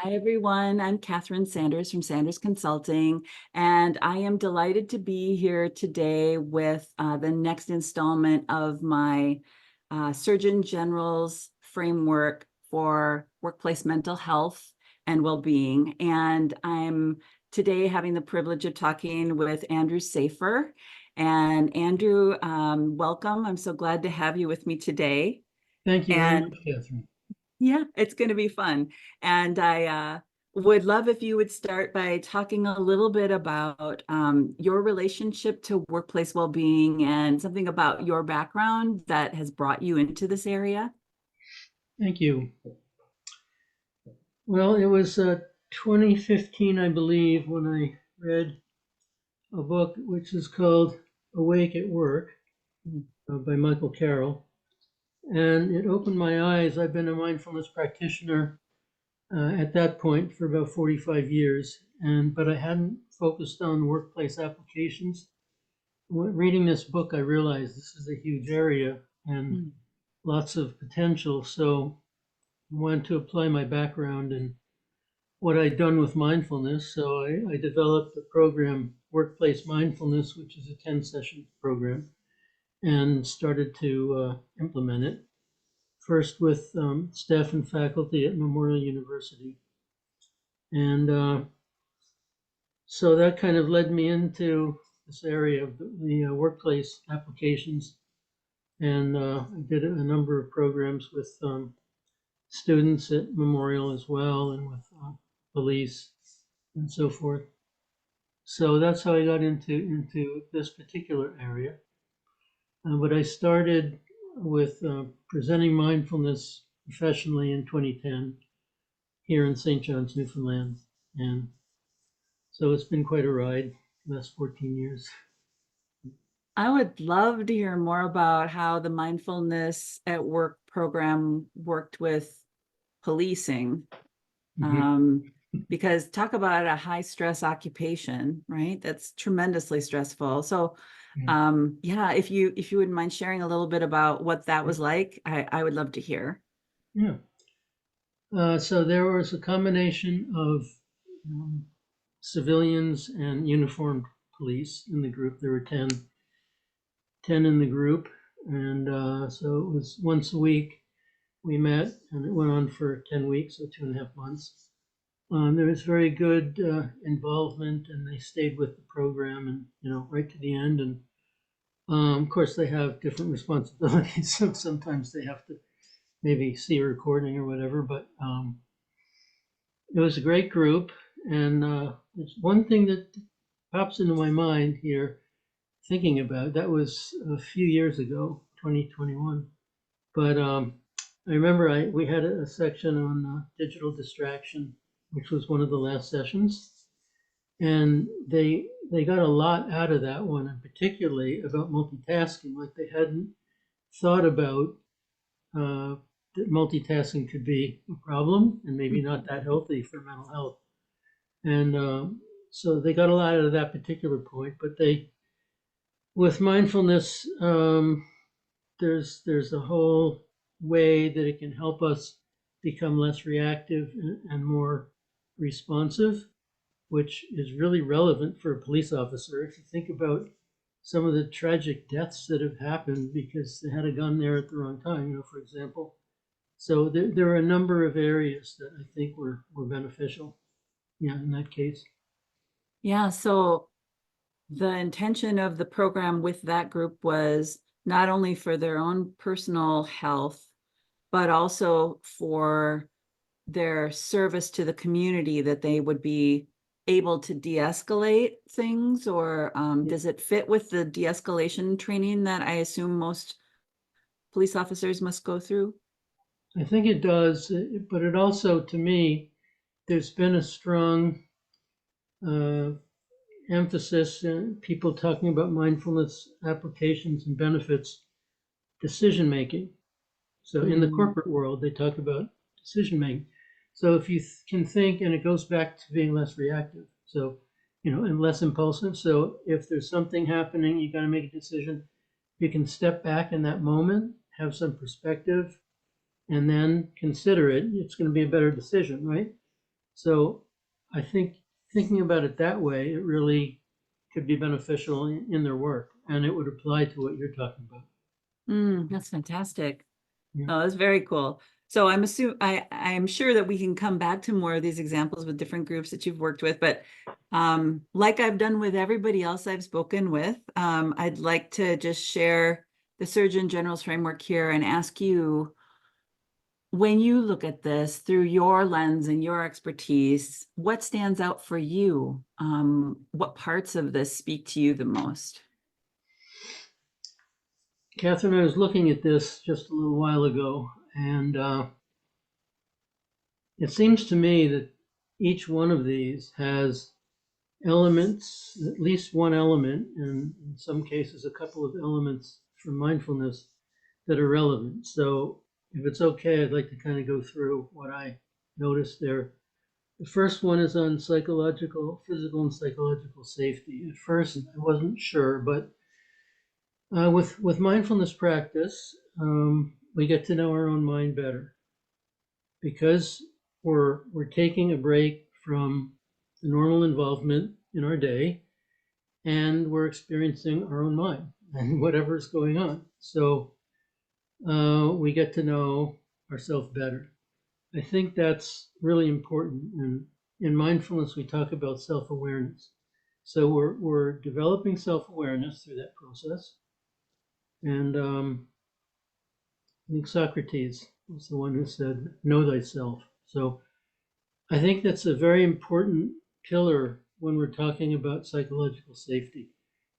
Hi, everyone. I'm Catherine Sanders from Sanders Consulting, and I am delighted to be here today with the next installment of my Surgeon General's framework for workplace mental health and well-being. And I'm today having the privilege of talking with Andrew Safer. And Andrew, welcome. I'm so glad to have you with me today. Thank you very And much, Catherine. yeah, it's going to be fun. And I would love if you would start by talking a little bit about your relationship to workplace well-being and something about your background that has brought you into this area. Thank you. Well, it was 2015, I believe, when I read a book which is called Awake at Work by Michael Carroll. And it opened my eyes. I've been a mindfulness practitioner at that point for about 45 years, but I hadn't focused on workplace applications. Reading this book, I realized this is a huge area and Mm. lots of potential. So I wanted to apply my background and what I'd done with mindfulness. So I developed the program Workplace Mindfulness, which is a 10-session program, and started to implement it. First with staff and faculty at Memorial University. And so that kind of led me into this area of the workplace applications. And I did a number of programs with students at Memorial as well, and with police and so forth. So that's how I got into this particular area. But I started with presenting mindfulness professionally in 2010 here in St. John's, Newfoundland, and so it's been quite a ride the last 14 years. I would love to hear more about how the mindfulness at work program worked with policing. Mhm. Um, because talk about a high stress occupation, right? That's tremendously stressful. So Yeah. yeah, if you wouldn't mind sharing a little bit about what that was like, I would love to hear. Yeah. So there was a combination of um, civilians and uniformed police in the group. There were 10 in the group. And so it was once a week we met, and it went on for 10 weeks, so 2.5 months. There was very good involvement, and they stayed with the program, and right to the end. And of course, they have different responsibilities, so sometimes they have to maybe see a recording or whatever. But it was a great group, and there's one thing that pops into my mind here, thinking about that was a few years ago, 2021. But I remember we had a section on digital distraction, which was one of the last sessions, and they got a lot out of that one, and particularly about multitasking. Like they hadn't thought about uh, that multitasking could be a problem and maybe not that healthy for mental health. And so they got a lot out of that particular point. But with mindfulness, there's a whole way that it can help us become less reactive and more responsive, which is really relevant for a police officer. If you think about some of the tragic deaths that have happened because they had a gun there at the wrong time, for example. So there are a number of areas that I think were beneficial. Yeah, in that case. Yeah, so the intention of the program with that group was not only for their own personal health, but also for their service to the community, that they would be able to de-escalate things, or Yeah, does it fit with the de-escalation training that I assume most police officers must go through? I think it does, but it also, to me, there's been a strong uh, emphasis in people talking about mindfulness applications and benefits, decision making. So in the Mm. corporate world, they talk about decision making. So if you can think, and it goes back to being less reactive. So, and less impulsive. So if there's something happening, you got to make a decision. You can step back in that moment, have some perspective, and then consider it. It's going to be a better decision, right? So I think thinking about it that way, it really could be beneficial in their work, and it would apply to what you're talking about. That's fantastic. Yeah. Oh, that's very cool. So I'm sure that we can come back to more of these examples with different groups that you've worked with, but like I've done with everybody else I've spoken with, I'd like to just share the Surgeon General's framework here and ask you, when you look at this through your lens and your expertise, what stands out for you? What parts of this speak to you the most? Catherine, I was looking at this just a little while ago, and it seems to me that each one of these has elements, at least one element, and in some cases, a couple of elements for mindfulness that are relevant. So if it's okay, I'd like to kind of go through what I noticed there. The first one is on physical and psychological safety. At first, I wasn't sure, but with mindfulness practice, we get to know our own mind better because we're taking a break from the normal involvement in our day, and we're experiencing our own mind and whatever's going on. So we get to know ourselves better. I think that's really important. And in mindfulness, we talk about self-awareness. So we're developing self-awareness through that process. And I think Socrates was the one who said, "Know thyself." So I think that's a very important pillar when we're talking about psychological safety.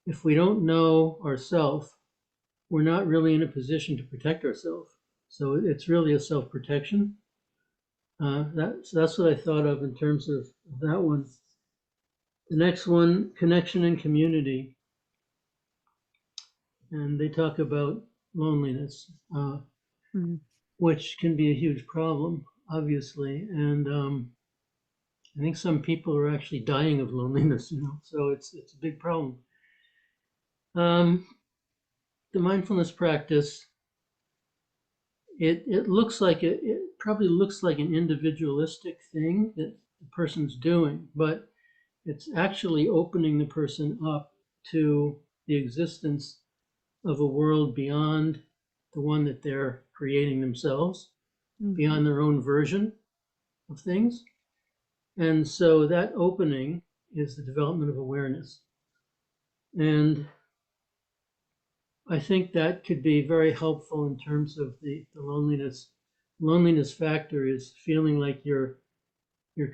If we don't know ourselves, we're not really in a position to protect ourselves. So it's really a self-protection. That's what I thought of in terms of that one. The next one, connection and community. And they talk about loneliness, Mhm. which can be a huge problem, obviously. And I think some people are actually dying of loneliness, so it's a big problem. Um, the mindfulness practice, it looks like it probably looks like an individualistic thing that the person's doing, but it's actually opening the person up to the existence of a world beyond the one that they're creating themselves, beyond their own version of things. And so that opening is the development of awareness. And I think that could be very helpful in terms of the loneliness. Loneliness factor is feeling like you're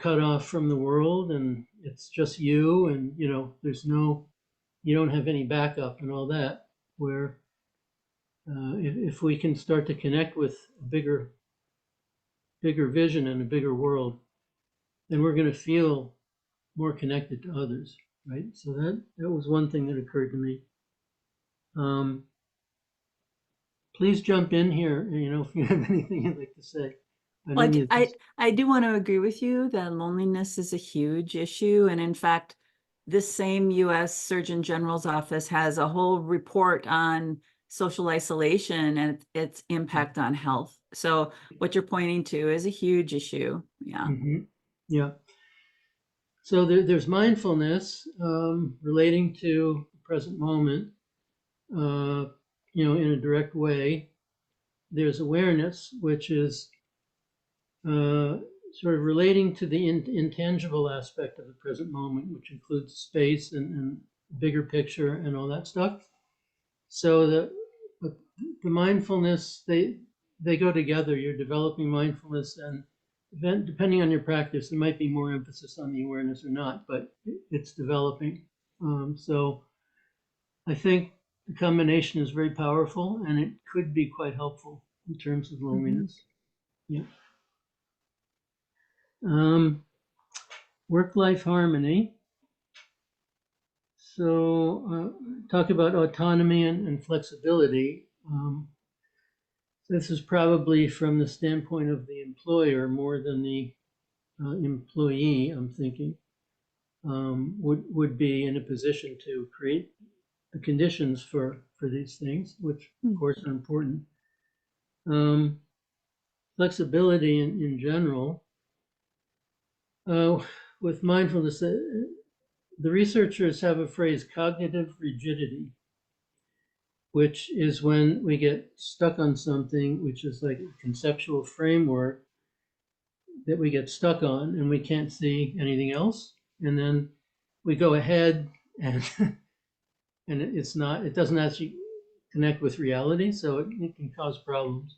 cut off from the world and it's just you, and you don't have any backup and all that. Where if we can start to connect with a bigger vision and a bigger world, then we're going to feel more connected to others, right? So that was one thing that occurred to me. Please jump in here, if you have anything you'd like to say. Well, I do want to agree with you that loneliness is a huge issue. And in fact, this same US Surgeon General's office has a whole report on social isolation and its impact on health. So what you're pointing to is a huge issue. Yeah. Mm-hmm. Yeah. So there's mindfulness relating to the present moment, in a direct way. There's awareness, which is sort of relating to the intangible aspect of the present moment, which includes space and bigger picture and all that stuff. So the mindfulness, they go together. You're developing mindfulness, and depending on your practice, there might be more emphasis on the awareness or not, but it's developing. So I think the combination is very powerful, and it could be quite helpful in terms of loneliness. Yeah. Work-life harmony. So talk about autonomy and flexibility. This is probably from the standpoint of the employer more than the employee, I'm thinking, would be in a position to create the conditions for these things, which of course are important. Flexibility in general. With mindfulness, the researchers have a phrase, cognitive rigidity, which is when we get stuck on something, which is like a conceptual framework that we get stuck on and we can't see anything else. And then we go ahead and and it doesn't actually connect with reality, so it can cause problems.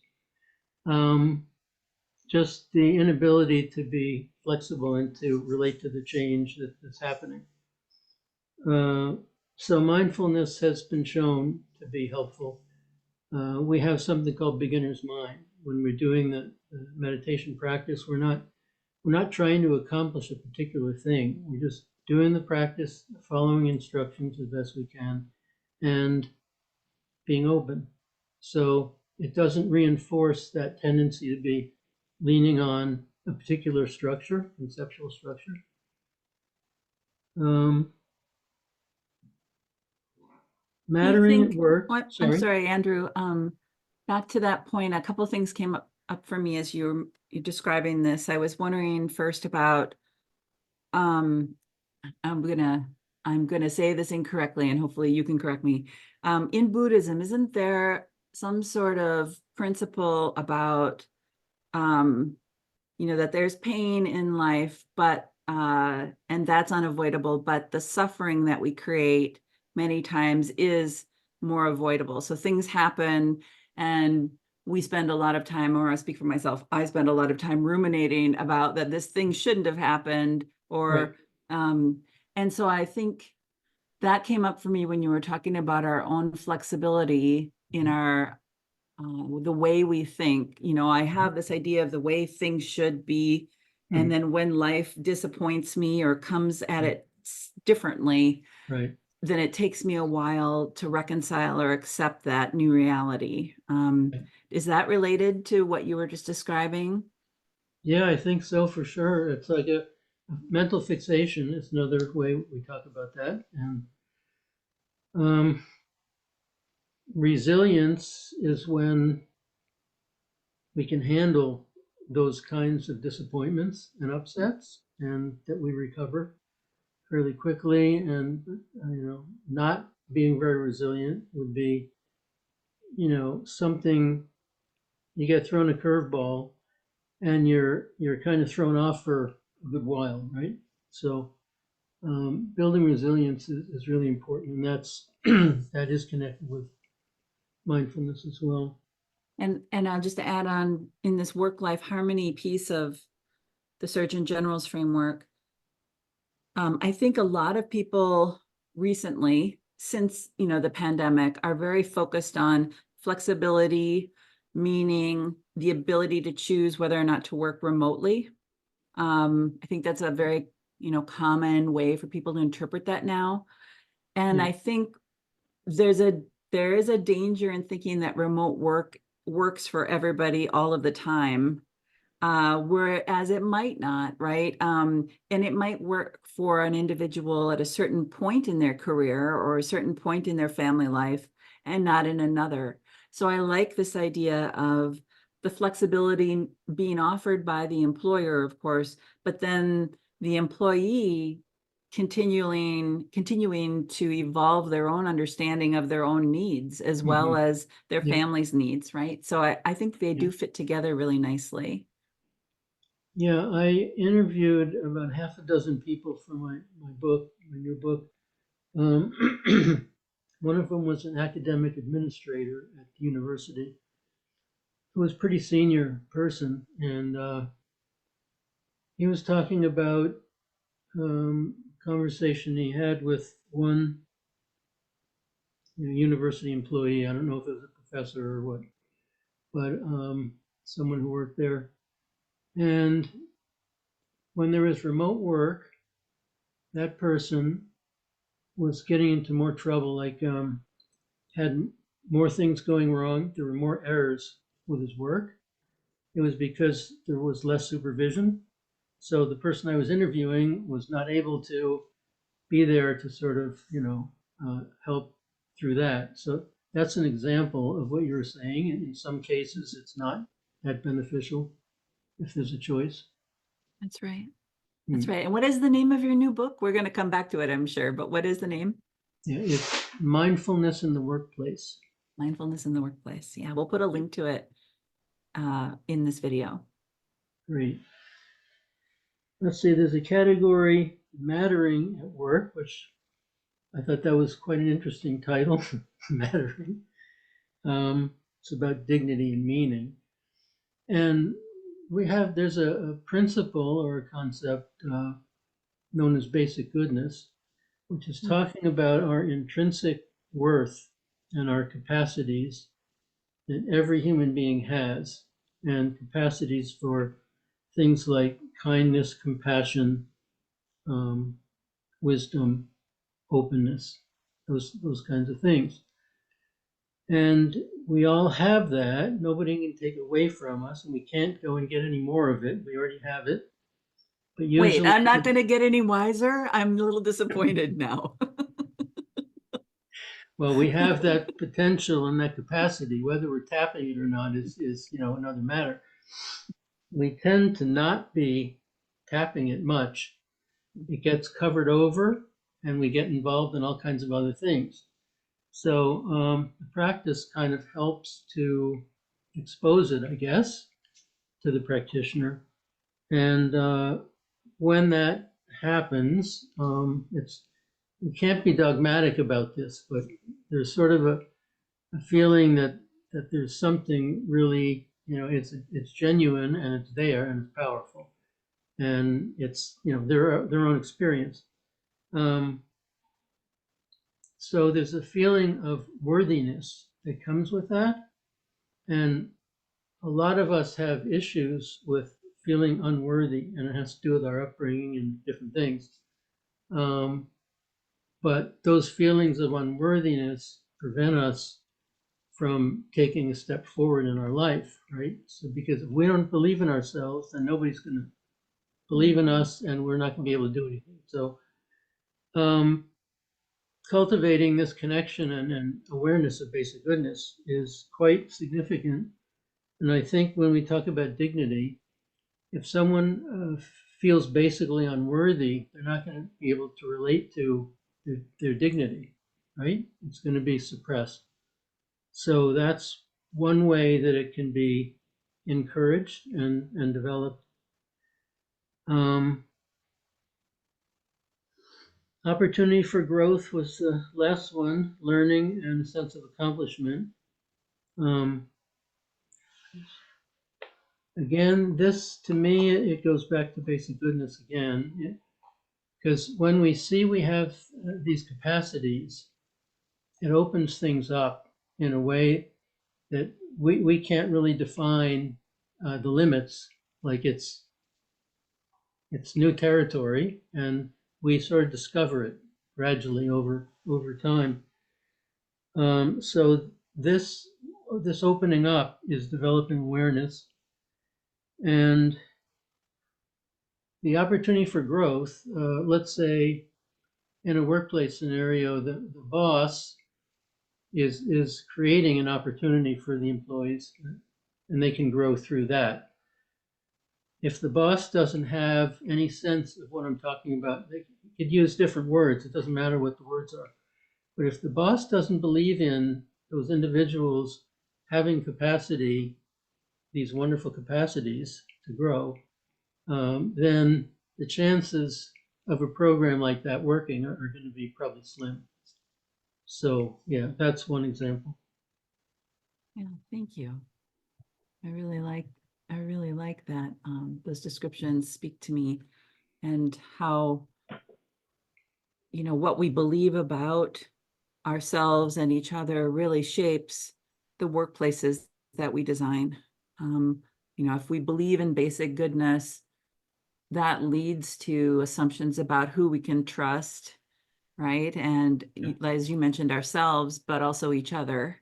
Just the inability to be flexible and to relate to the change that's happening. So mindfulness has been shown to be helpful. We have something called beginner's mind. When we're doing the meditation practice, we're not trying to accomplish a particular thing. We're just doing the practice, following instructions as best we can, and being open. So it doesn't reinforce that tendency to be leaning on a particular structure, conceptual structure. Do you Mattering at think, work. I'm sorry, Andrew, back to that point, a couple of things came up for me as you're describing this. I was wondering first about, I'm gonna say this incorrectly and hopefully you can correct me. In Buddhism, isn't there some sort of principle about, that there's pain in life, but, and that's unavoidable, but the suffering that we create many times is more avoidable. So things happen and we spend a lot of time, or I speak for myself, I spend a lot of time ruminating about that this thing shouldn't have happened, or, Right. And so I think that came up for me when you were talking about our own flexibility in our, the way we think. I have this idea of the way things should be. And then when life disappoints me or comes at it differently, Right. then it takes me a while to reconcile or accept that new reality. Is that related to what you were just describing? Yeah, I think so for sure. It's like a mental fixation is another way we talk about that. And resilience is when we can handle those kinds of disappointments and upsets, and that we recover fairly quickly. And not being very resilient would be, something you get thrown a curveball and you're kind of thrown off for a good while, right? So building resilience is really important, and that is connected with mindfulness as well. And I'll just add on, in this work-life harmony piece of the Surgeon General's framework, I think a lot of people recently, since the pandemic, are very focused on flexibility, meaning the ability to choose whether or not to work remotely. I think that's a very common way for people to interpret that now. And Yeah. I think there is a danger in thinking that remote work works for everybody all of the time, whereas it might not, right? And it might work for an individual at a certain point in their career or a certain point in their family life and not in another. So I like this idea of the flexibility being offered by the employer, of course, but then the employee continuing to evolve their own understanding of their own needs as well as their Yeah. family's needs, right? So I think they Yeah. do fit together really nicely. Yeah, I interviewed about half a dozen people for my book, my new book. One of them was an academic administrator at the university who was a pretty senior person, and he was talking about conversation he had with one university employee. I don't know if it was a professor or what, but someone who worked there. And when there was remote work, that person was getting into more trouble, like had more things going wrong. There were more errors with his work. It was because there was less supervision. So the person I was interviewing was not able to be there to sort of, help through that. So that's an example of what you were saying. And in some cases, it's not that beneficial if there's a choice. That's right. That's right. And what is the name of your new book? We're going to come back to it, I'm sure, but what is the name? Yeah, it's Mindfulness in the Workplace. Mindfulness in the Workplace. Yeah, we'll put a link to it in this video. Great. Let's see, there's a category, Mattering at Work, which I thought that was quite an interesting title, Mattering. It's about dignity and meaning. And there's a principle or a concept known as basic goodness, which is talking about our intrinsic worth and our capacities that every human being has, and capacities for things like kindness, compassion, wisdom, openness, those kinds of things. And we all have that. Nobody can take it away from us, and we can't go and get any more of it. We already have it. But Wait, usually, I'm not going to get any wiser. I'm a little disappointed now. well, we have that potential and that capacity. Whether we're tapping it or not is another matter. We tend to not be tapping it much. It gets covered over, and we get involved in all kinds of other things. So the practice kind of helps to expose it, I guess, to the practitioner. And when that happens, you can't be dogmatic about this, but there's sort of a feeling that there's something really, it's genuine and it's there and it's powerful, and it's their own experience. So there's a feeling of worthiness that comes with that, and a lot of us have issues with feeling unworthy, and it has to do with our upbringing and different things. But those feelings of unworthiness prevent us from taking a step forward in our life, right? So because if we don't believe in ourselves, then nobody's going to believe in us, and we're not going to be able to do anything. So cultivating this connection and awareness of basic goodness is quite significant. And I think when we talk about dignity, if someone feels basically unworthy, they're not going to be able to relate to their dignity, right? It's going to be suppressed. So that's one way that it can be encouraged and developed. Opportunity for growth was the last one, learning and a sense of accomplishment. Again, this to me, it goes back to basic goodness again, because when we see we have these capacities, it opens things up in a way that we can't really define the limits, like it's new territory, and we sort of discover it gradually over time. So this opening up is developing awareness, and the opportunity for growth. Let's say in a workplace scenario, the boss is creating an opportunity for the employees, and they can grow through that. If the boss doesn't have any sense of what I'm talking about, they could use different words. It doesn't matter what the words are. But if the boss doesn't believe in those individuals having capacity, these wonderful capacities to grow, then the chances of a program like that working are going to be probably slim. So yeah, that's one example. Yeah, thank you. I really like that. Those descriptions speak to me, and how, what we believe about ourselves and each other really shapes the workplaces that we design. If we believe in basic goodness, that leads to assumptions about who we can trust, right? And as you mentioned, ourselves, but also each other.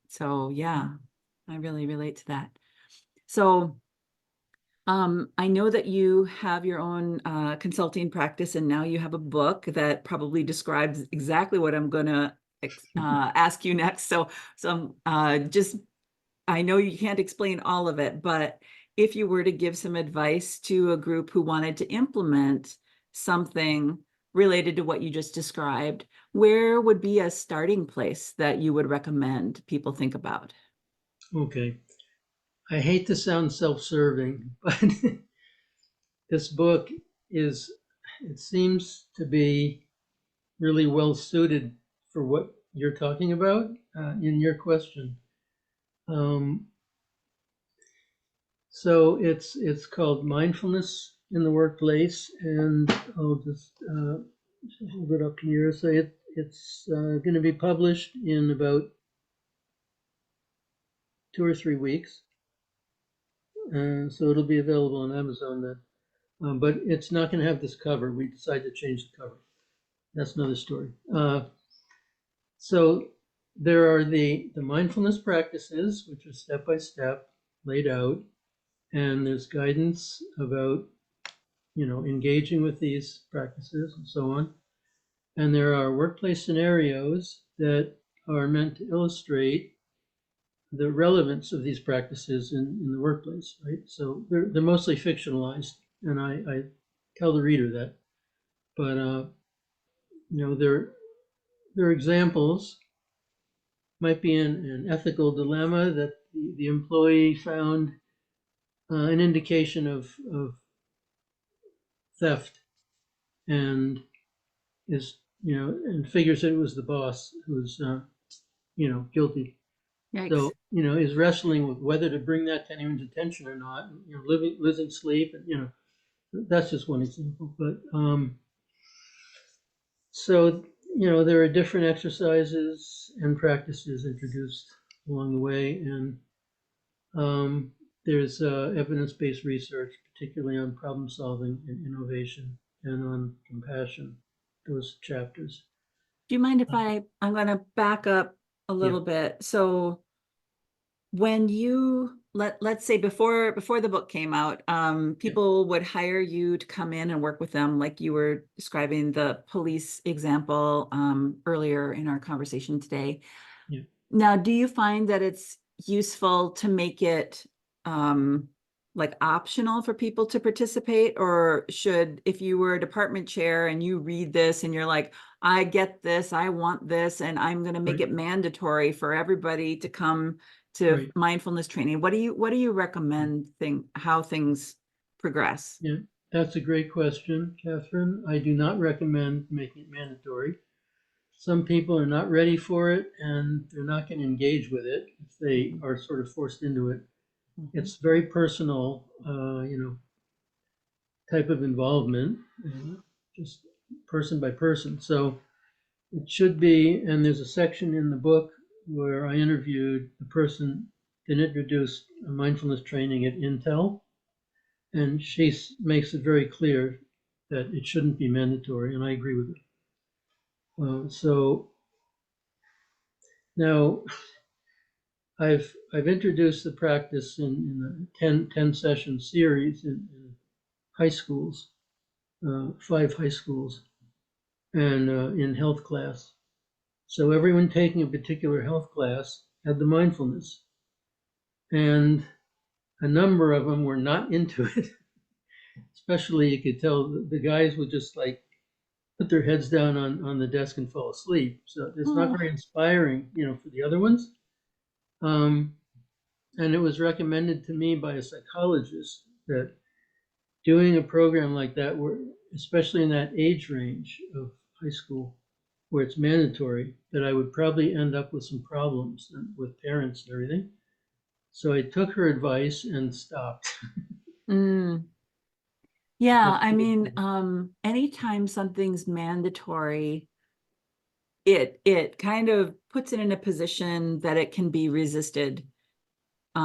So yeah, I really relate to that. So I know that you have your own consulting practice, and now you have a book that probably describes exactly what I'm going to ask you next. So I know you can't explain all of it, but if you were to give some advice to a group who wanted to implement something related to what you just described, where would be a starting place that you would recommend people think about? Okay. I hate to sound self-serving, but this book is, it seems to be really well suited for what you're talking about in your question. Um, so it's called Mindfulness in the Workplace, and I'll just hold it up here. So it's going to be published in about 2 or 3 weeks. So it'll be available on Amazon then. But it's not going to have this cover. We decided to change the cover. That's another story. So there are the mindfulness practices, which are step by step laid out, and there's guidance about, engaging with these practices and so on. And there are workplace scenarios that are meant to illustrate the relevance of these practices in the workplace, right? So they're mostly fictionalized, and I tell the reader that. But there are examples. Might be an ethical dilemma that the employee found an indication of theft, and is and figures that it was the boss who's guilty. Yikes. So is wrestling with whether to bring that to anyone's attention or not. Losing sleep, and that's just one example. But so there are different exercises and practices introduced along the way, and there's evidence-based research, particularly on problem solving and innovation, and on compassion, those chapters. Do you mind if I'm going to back up a little bit? So when you let's say before the book came out, people would hire you to come in and work with them, like you were describing the police example earlier in our conversation today. Yeah. Now, do you find that it's useful to make it like optional for people to participate, or should, if you were a department chair and you read this and you're like, I get this, I want this, and I'm going to make it mandatory for everybody to come to mindfulness training, what do you recommend how things progress? Yeah, that's a great question, Catherine. I do not recommend making it mandatory. Some people are not ready for it, and they're not going to engage with it if they are sort of forced into it. It's very personal, type of involvement, just person by person. So it should be, and there's a section in the book where I interviewed the person that introduced mindfulness training at Intel, and she makes it very clear that it shouldn't be mandatory, and I agree with her. So now I've introduced the practice in a 10 session series in high schools, 5 high schools, and in health class. So everyone taking a particular health class had the mindfulness, and a number of them were not into it. Especially, you could tell the guys would just like put their heads down on the desk and fall asleep. So it's not very inspiring, for the other ones. And it was recommended to me by a psychologist that doing a program like that, where, especially in that age range of high school, where it's mandatory, that I would probably end up with some problems with parents and everything. So I took her advice and stopped. Yeah, I mean, anytime something's mandatory, it kind of puts it in a position that it can be resisted. Do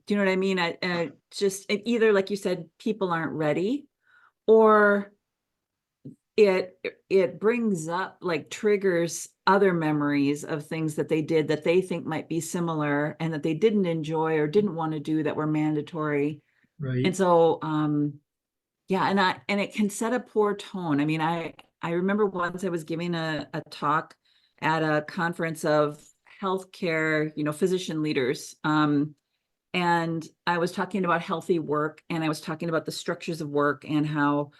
you know what I mean? Either, like you said, people aren't ready, or it brings up, like, triggers other memories of things that they did that they think might be similar and that they didn't enjoy or didn't want to do that were mandatory. Right. And so, yeah, and it can set a poor tone. I mean, I remember once I was giving a talk at a conference of healthcare, physician leaders. And I was talking about healthy work, and I was talking about the structures of work and how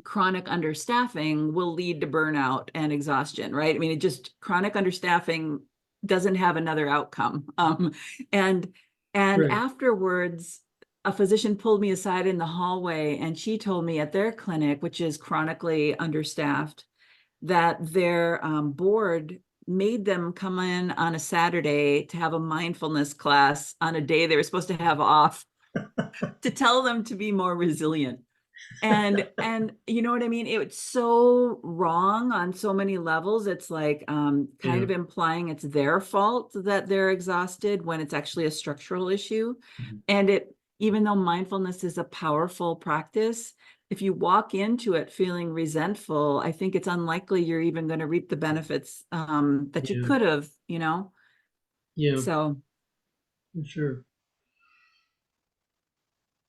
chronic understaffing will lead to burnout and exhaustion, right? I mean, it just chronic understaffing doesn't have another outcome. And Right. afterwards, a physician pulled me aside in the hallway, and she told me at their clinic, which is chronically understaffed, that their board made them come in on a Saturday to have a mindfulness class on a day they were supposed to have off to tell them to be more resilient. And you know what I mean? It's so wrong on so many levels. It's like kind Yeah. of implying it's their fault that they're exhausted when it's actually a structural issue. Mhm. And it, even though mindfulness is a powerful practice, if you walk into it feeling resentful, I think it's unlikely you're even going to reap the benefits that you Yeah. could have, you know? Yeah, So for sure.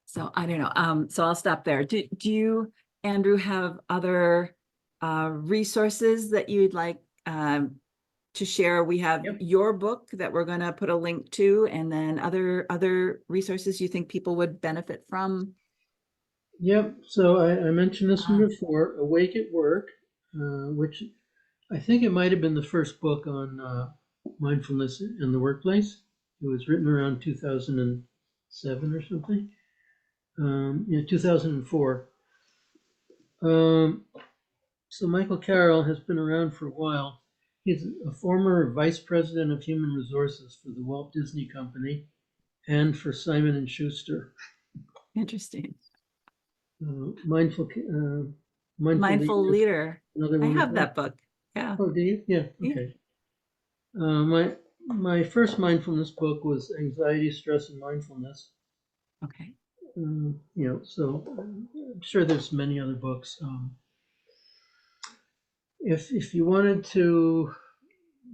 So I don't know. So I'll stop there. Do you, Andrew, have other resources that you'd like to share? We have Yep. your book that we're going to put a link to, and then other resources you think people would benefit from. Yep. So I mentioned this one Uh, before, Awake at Work, which I think it might have been the first book on mindfulness in the workplace. It was written around 2007 or something. Yeah, 2004. Um, so Michael Carroll has been around for a while. He's a former vice president of human resources for the Walt Disney Company and for Simon and Schuster. Interesting. Mindful, mindful Mindful leader, Leader. another I have wonderful. that book. Yeah. Oh, do you? Yeah. Yeah. Okay. My first mindfulness book was Anxiety, Stress, and Mindfulness. Okay. So I'm sure there's many other books. If you wanted to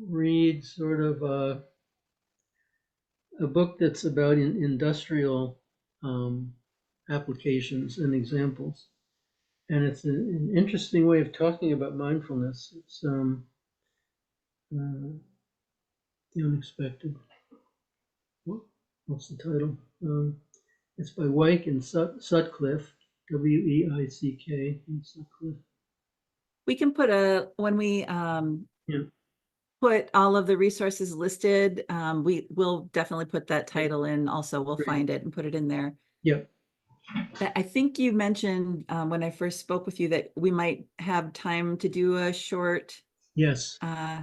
read sort of a book that's about industrial um, applications and examples, and it's an interesting way of talking about mindfulness. It's uh, the unexpected. What's the title? It's by Weick and Sutcliffe, Weick and Sutcliffe. We can put when we Yeah, put all of the resources listed. We will definitely put that yeah, title in also. We'll great. find it and put it in there. Yeah, I think you mentioned when I first spoke with you that we might have time to do a short, yes. uh,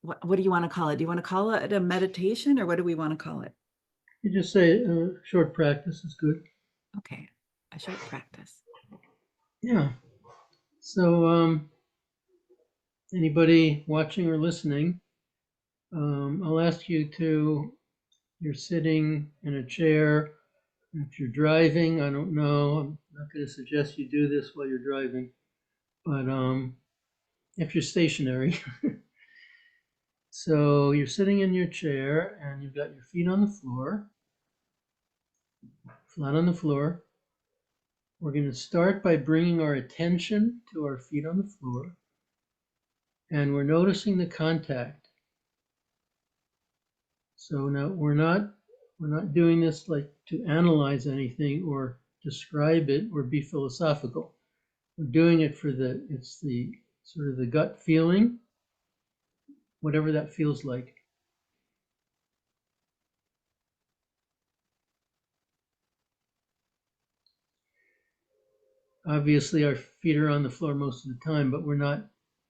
what do you want to call it? Do you want to call it a meditation, or what do we want to call it? You just say short practice is good. Okay, a short practice. Yeah. So anybody watching or listening, I'll ask you to, you're sitting in a chair. If you're driving, I don't know, I'm not going to suggest you do this while you're driving, but if you're stationary, so you're sitting in your chair and you've got your feet on the floor, flat on the floor. We're going to start by bringing our attention to our feet on the floor, and we're noticing the contact. So now we're not doing this like to analyze anything or describe it or be philosophical. We're doing it for it's the sort of the gut feeling, whatever that feels like. Obviously, our feet are on the floor most of the time, but we're not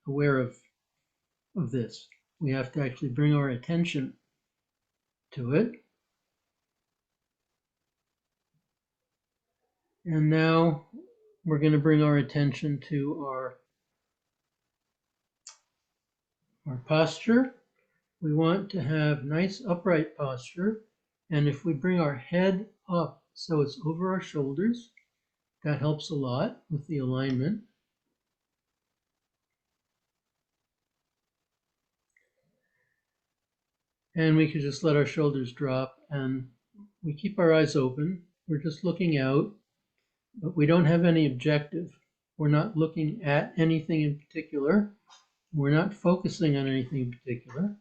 aware of this. We have to actually bring our attention to it. And now we're going to bring our attention to our posture. We want to have nice upright posture. And if we bring our head up so it's over our shoulders, that helps a lot with the alignment. And we can just let our shoulders drop and we keep our eyes open. We're just looking out, but we don't have any objective. We're not looking at anything in particular. We're not focusing on anything in particular.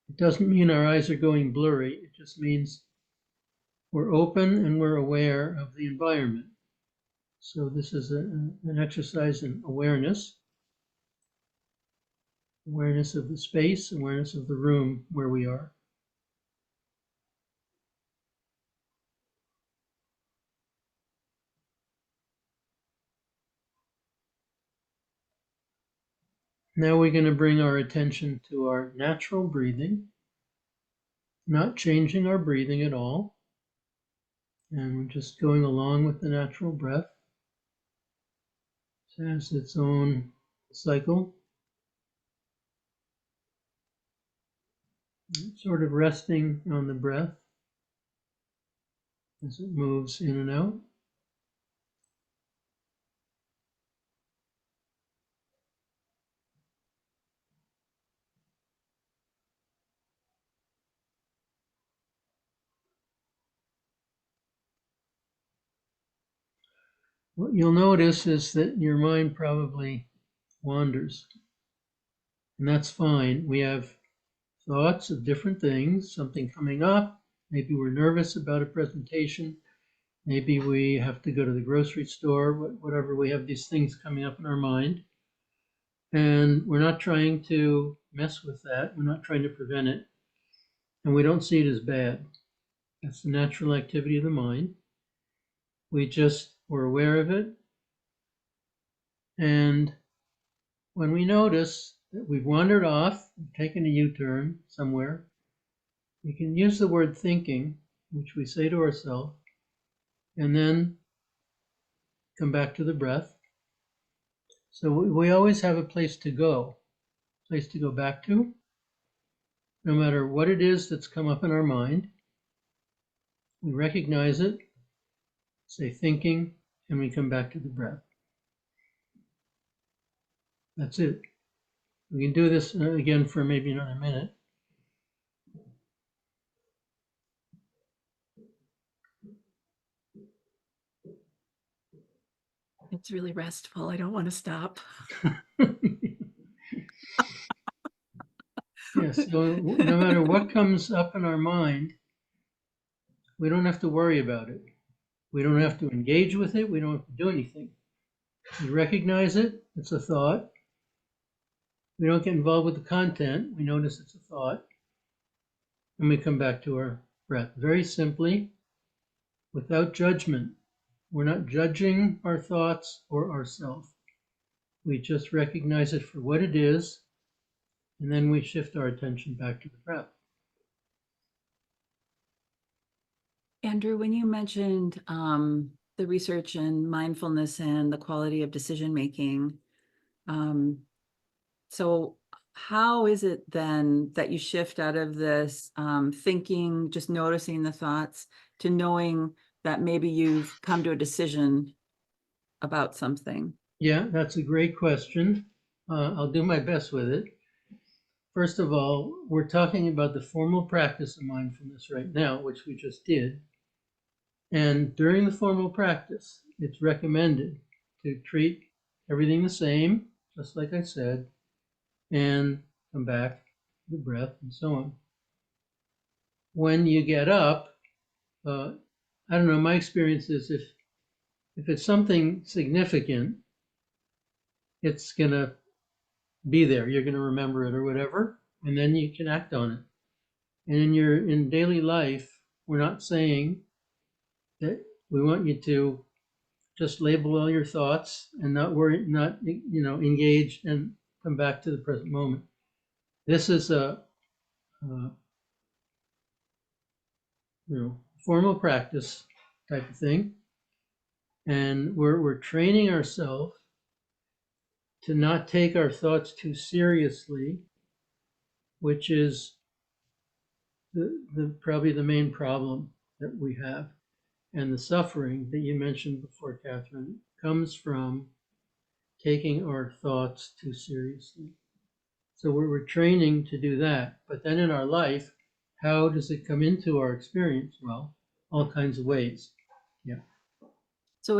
It doesn't mean our eyes are going blurry. It just means we're open and we're aware of the environment. So this is an exercise in awareness of the space, awareness of the room where we are. Now we're going to bring our attention to our natural breathing, not changing our breathing at all. And we're just going along with the natural breath. It has its own cycle. Sort of resting on the breath as it moves in and out. What you'll notice is that your mind probably wanders, and that's fine. We have thoughts of different things, something coming up. Maybe we're nervous about a presentation. Maybe we have to go to the grocery store, whatever. We have these things coming up in our mind. And we're not trying to mess with that. We're not trying to prevent it. And we don't see it as bad. That's the natural activity of the mind. We're aware of it. And when we notice that we've wandered off, taken a U-turn somewhere, we can use the word thinking, which we say to ourselves, and then come back to the breath. So we always have a place to go back to, no matter what it is that's come up in our mind. We recognize it, say thinking, and we come back to the breath. That's it. We can do this again for maybe another minute. It's really restful. I don't want to stop. Yes, so no matter what comes up in our mind, we don't have to worry about it. We don't have to engage with it. We don't have to do anything. We recognize it. It's a thought. We don't get involved with the content. We notice it's a thought. And we come back to our breath. Very simply, without judgment. We're not judging our thoughts or ourselves. We just recognize it for what it is, and then we shift our attention back to the breath. Andrew, when you mentioned the research in mindfulness and the quality of decision making, so how is it then that you shift out of this thinking, just noticing the thoughts, to knowing that maybe you've come to a decision about something? Yeah, that's a great question. I'll do my best with it. First of all, we're talking about the formal practice of mindfulness right now, which we just did. And during the formal practice, it's recommended to treat everything the same, just like I said, and come back to the breath and so on. When you get up, I don't know, my experience is if it's something significant, it's going to be there. You're going to remember it or whatever, and then you can act on it. And in daily life, we're not saying that we want you to just label all your thoughts and not worry, not engage and come back to the present moment. This is a formal practice type of thing, and we're training ourselves to not take our thoughts too seriously, which is probably the main problem that we have. And the suffering that you mentioned before, Catherine, comes from taking our thoughts too seriously. So we're training to do that. But then in our life, how does it come into our experience? Well, all kinds of ways. Yeah. So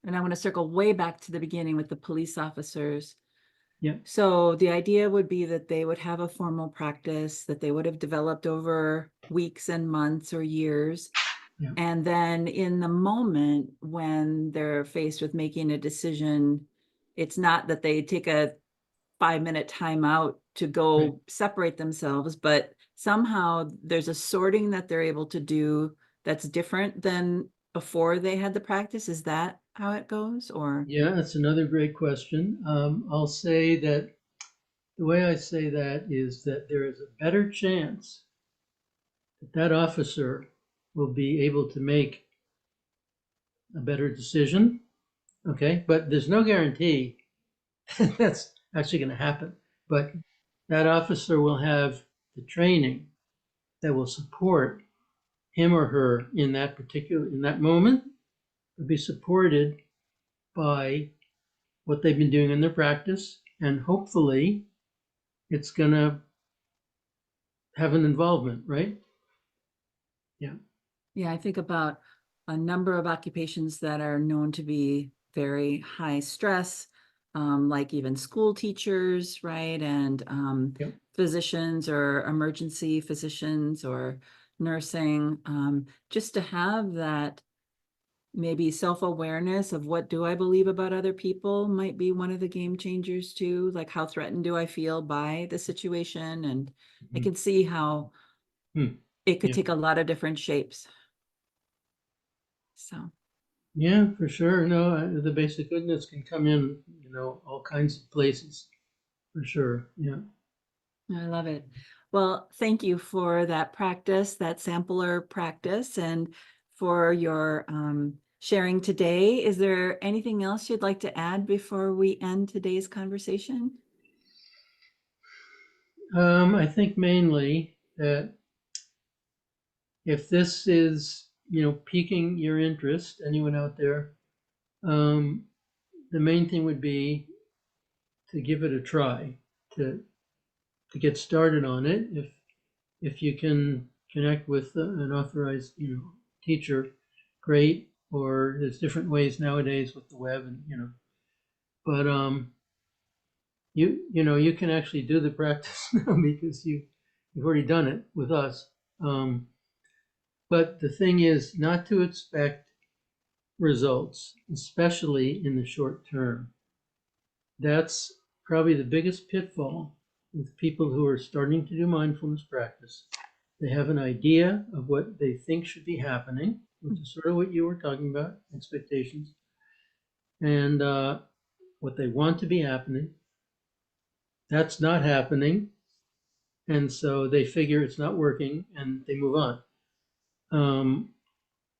and I want to circle way back to the beginning with the police officers. Yeah. So the idea would be that they would have a formal practice that they would have developed over weeks and months or years. Yeah. And then in the moment when they're faced with making a decision, it's not that they take a 5-minute timeout to go Right. separate themselves, but somehow there's a sorting that they're able to do that's different than before they had the practice. Is that how it goes? Or Yeah, that's another great question. I'll say that the way I say that is that there is a better chance that that officer will be able to make a better decision. Okay, but there's no guarantee that's actually going to happen. But that officer will have the training that will support him or her in that moment, will be supported by what they've been doing in their practice, and hopefully it's going to have an involvement, right? Yeah. yeah, I think about a number of occupations that are known to be very high stress, like even school teachers, right? And Yep. physicians or emergency physicians or nursing, just to have that maybe self-awareness of what do I believe about other people might be one of the game changers too. Like how threatened do I feel by the situation? And I Mhm. can see how Hmm. it could Yeah. take a lot of different shapes. So Yeah, for sure. No, the basic goodness can come in, all kinds of places, for sure. Yeah. I love it. Well, thank you for that practice, that sampler practice, and for your sharing today. Is there anything else you'd like to add before we end today's conversation? I think mainly that if this is, piquing your interest, anyone out there, the main thing would be to give it a try, to get started on it. If you can connect with an authorized, teacher, great. Or there's different ways nowadays with the web, and but you can actually do the practice now because you've already done it with us. But the thing is not to expect results, especially in the short term. That's probably the biggest pitfall with people who are starting to do mindfulness practice. They have an idea of what they think should be happening, which is sort of what you were talking about, expectations, and what they want to be happening. That's not happening, and so they figure it's not working and they move on.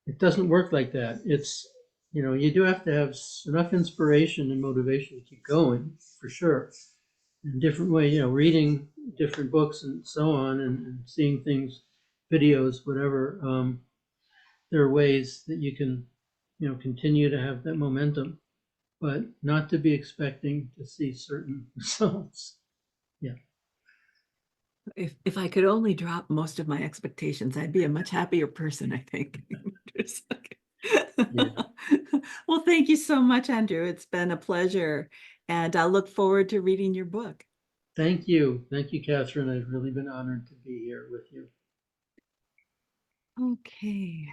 It doesn't work like that. You do have to have enough inspiration and motivation to keep going, for sure. In different way, reading different books and so on, and seeing things, videos, whatever. There are ways that you can, continue to have that momentum, but not to be expecting to see certain results. Yeah. If I could only drop most of my expectations, I'd be a much happier person, I think. Just like- Yeah. Well, thank you so much, Andrew. It's been a pleasure, and I look forward to reading your book. Thank you. Thank you, Catherine. I've really been honored to be here with you. Okay.